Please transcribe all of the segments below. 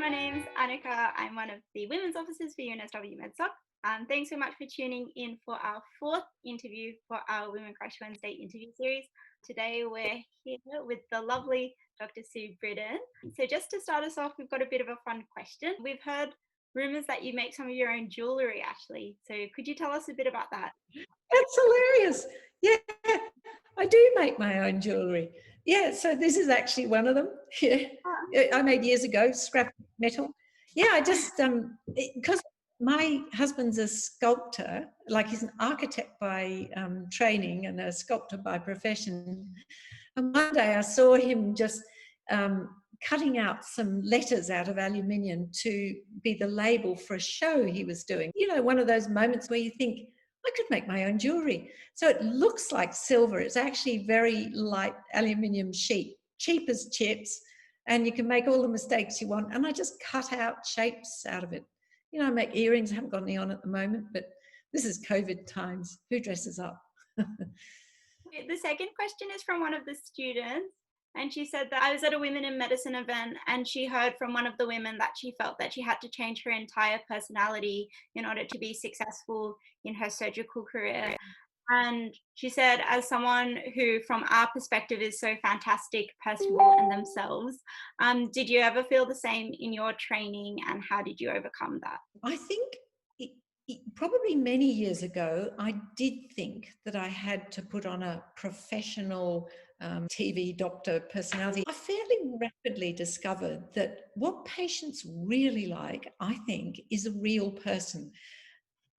my name's Annika. I'm one of the women's officers for UNSW MedSoc. Thanks so much for tuning in for our fourth interview for our Women Crush Wednesday interview series. Today we're here with the lovely Dr. Sue Britton. So just to start us off, we've got a bit of a fun question. We've heard rumours that you make some of your own jewellery, Ashley. So could you tell us a bit about that? That's hilarious. Yeah, I do make my own jewellery. Yeah, so this is actually one of them. Yeah, I made years ago, scrap metal. Yeah, I just, because my husband's a sculptor, like he's an architect by training and a sculptor by profession. And one day I saw him just cutting out some letters out of aluminium to be the label for a show he was doing. You know, one of those moments where you think, I could make my own jewellery. So it looks like silver. It's actually very light aluminium sheet, cheap as chips, and you can make all the mistakes you want. And I just cut out shapes out of it. You know, I make earrings. I haven't got any on at the moment, but this is COVID times. Who dresses up? The second question is from one of the students. And she said that I was at a Women in Medicine event and she heard from one of the women that she felt that she had to change her entire personality in order to be successful in her surgical career. And she said, as someone who, from our perspective, is so fantastic, personal in themselves, did you ever feel the same in your training and how did you overcome that? I think probably many years ago, I did think that I had to put on a professional TV doctor personality. I fairly rapidly discovered that what patients really like, I think, is a real person.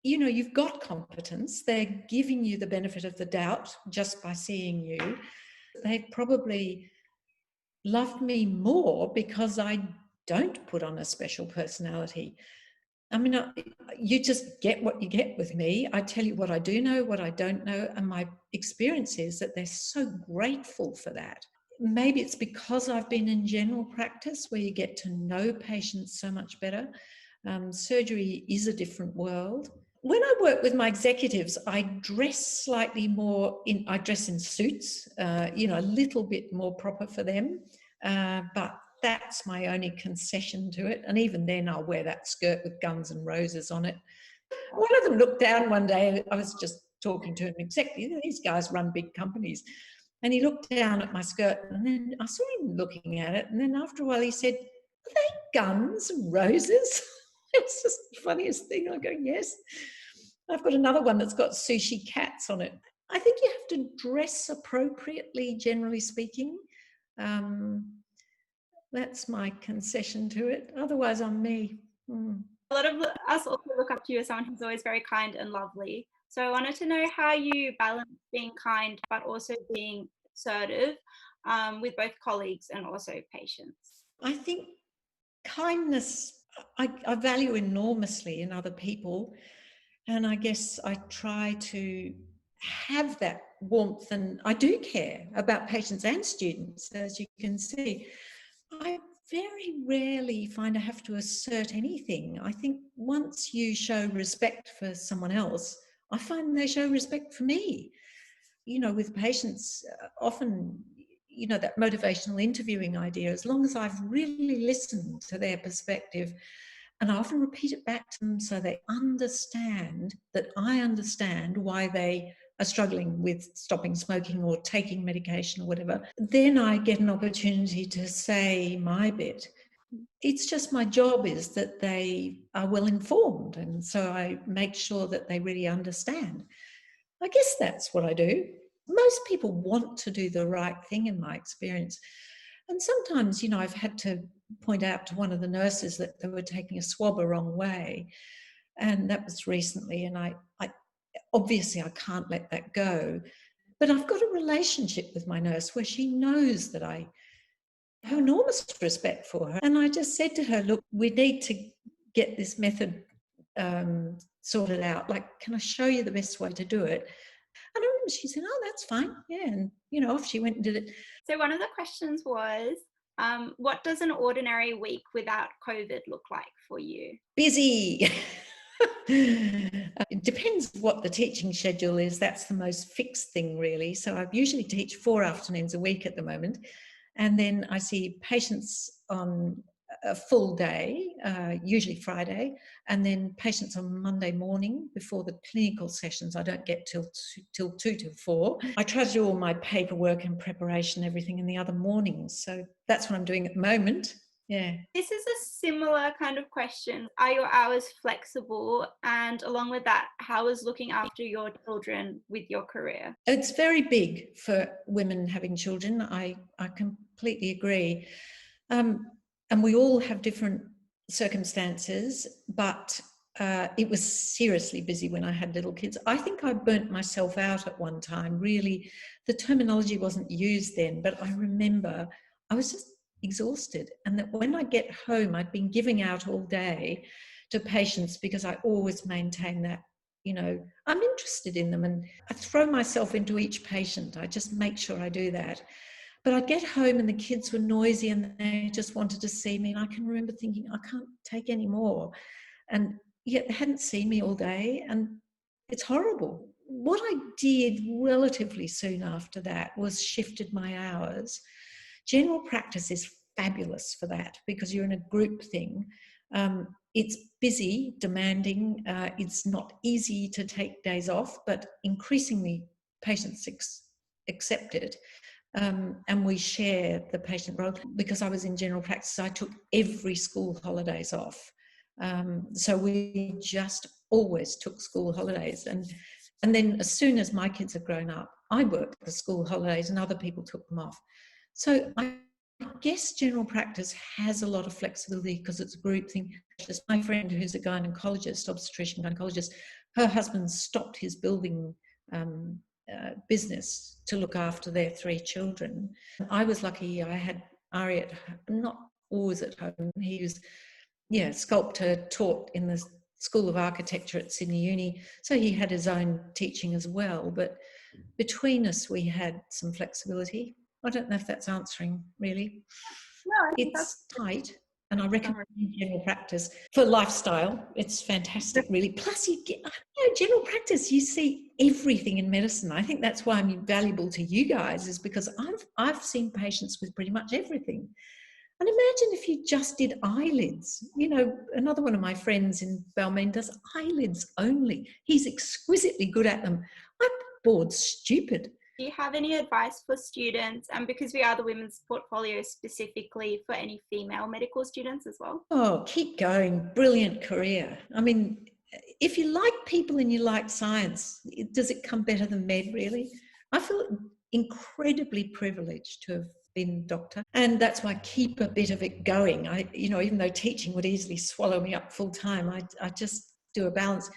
You know, you've got competence. They're giving you the benefit of the doubt just by seeing you. They probably loved me more because I don't put on a special personality. I mean, you just get what you get with me. I tell you what I do know, what I don't know, and my experience is that they're so grateful for that. Maybe it's because I've been in general practice where you get to know patients so much better. Surgery is a different world. When I work with my executives, I dress slightly more I dress in suits, you know, a little bit more proper for them, but that's my only concession to it. And even then I'll wear that skirt with guns and roses on it. One of them looked down one day, I was just talking to an executive, these guys run big companies, and he looked down at my skirt and then I saw him looking at it, and then after a while he said, "Are they guns and roses?" It's just the funniest thing. I go, yes. I've got another one that's got sushi cats on it. I think you have to dress appropriately, generally speaking. That's my concession to it. Otherwise, I'm me. A lot of us also look up to you as someone who's always very kind and lovely. So I wanted to know how you balance being kind but also being assertive with both colleagues and also patients. I think kindness, I value enormously in other people. And I guess I try to have that warmth, and I do care about patients and students, as you can see. I very rarely find I have to assert anything. I think once you show respect for someone else, I find they show respect for me. You know, with patients, often, you know, that motivational interviewing idea, as long as I've really listened to their perspective, and I often repeat it back to them so they understand that I understand why they are struggling with stopping smoking or taking medication or whatever, then I get an opportunity to say my bit. It's just my job is that they are well informed, and so I make sure that they really understand. I guess that's what I do. Most people want to do the right thing in my experience. And sometimes, you know, I've had to point out to one of the nurses that they were taking a swab a wrong way. And that was recently. And I obviously I can't let that go. But I've got a relationship with my nurse where she knows that I have enormous respect for her. And I just said to her, look, we need to get this method sorted out. Like, can I show you the best way to do it? And I remember she said, oh, that's fine. Yeah. And, you know, off she went and did it. So one of the questions was, what does an ordinary week without COVID look like for you? Busy. It depends what the teaching schedule is. That's the most fixed thing, really. So I usually teach 4 afternoons a week at the moment. And then I see patients on a full day, usually Friday, and then patients on Monday morning before the clinical sessions. I don't get till 2 till 4. I try to do all my paperwork and preparation, everything in the other mornings. So that's what I'm doing at the moment. Yeah. This is a similar kind of question. Are your hours flexible? And along with that, how is looking after your children with your career? It's very big for women having children. I completely agree. And we all have different circumstances, but it was seriously busy when I had little kids. I think I burnt myself out at one time. Really, the terminology wasn't used then, but I remember I was just exhausted. And that when I get home, I'd been giving out all day to patients because I always maintain that, I'm interested in them and I throw myself into each patient. I just make sure I do that. But I'd get home and the kids were noisy and they just wanted to see me. And I can remember thinking, I can't take any more. And yet they hadn't seen me all day. And it's horrible. What I did relatively soon after that was shifted my hours. General practice is fabulous for that because you're in a group thing. It's busy, demanding. It's not easy to take days off, but increasingly patients accept it. And we share the patient role. Because I was in general practice, I took every school holidays off. So we just always took school holidays. And then as soon as my kids had grown up, I worked the school holidays and other people took them off. So I guess general practice has a lot of flexibility because it's a group thing. Just my friend who's a gynecologist, obstetrician gynecologist, her husband stopped his building business to look after their 3 children. I was lucky. I had Ari not always at home. He was, sculptor, taught in the School of Architecture at Sydney Uni. So he had his own teaching as well. But between us, we had some flexibility. I don't know if that's answering really. No, I think It's tight. And I recommend general practice for lifestyle. It's fantastic, really. Plus, you get general practice. You see everything in medicine. I think that's why I'm valuable to you guys, is because I've seen patients with pretty much everything. And imagine if you just did eyelids. Another one of my friends in Balmain does eyelids only. He's exquisitely good at them. I'm bored stupid. Do you have any advice for students, and because we are the women's portfolio specifically, for any female medical students as well? Oh, keep going. Brilliant career. I mean, if you like people and you like science, does it come better than med, really? I feel incredibly privileged to have been a doctor, and that's why I keep a bit of it going. Even though teaching would easily swallow me up full time, I just do a balance.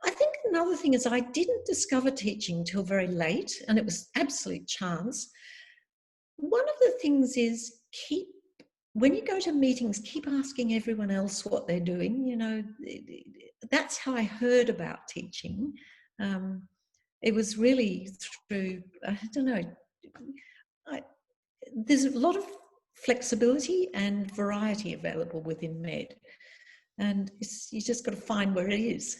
I think another thing is I didn't discover teaching till very late, and it was absolute chance. One of the things is when you go to meetings, keep asking everyone else what they're doing. That's how I heard about teaching. It was really through, I don't know, there's a lot of flexibility and variety available within med. And you just got to find where it is.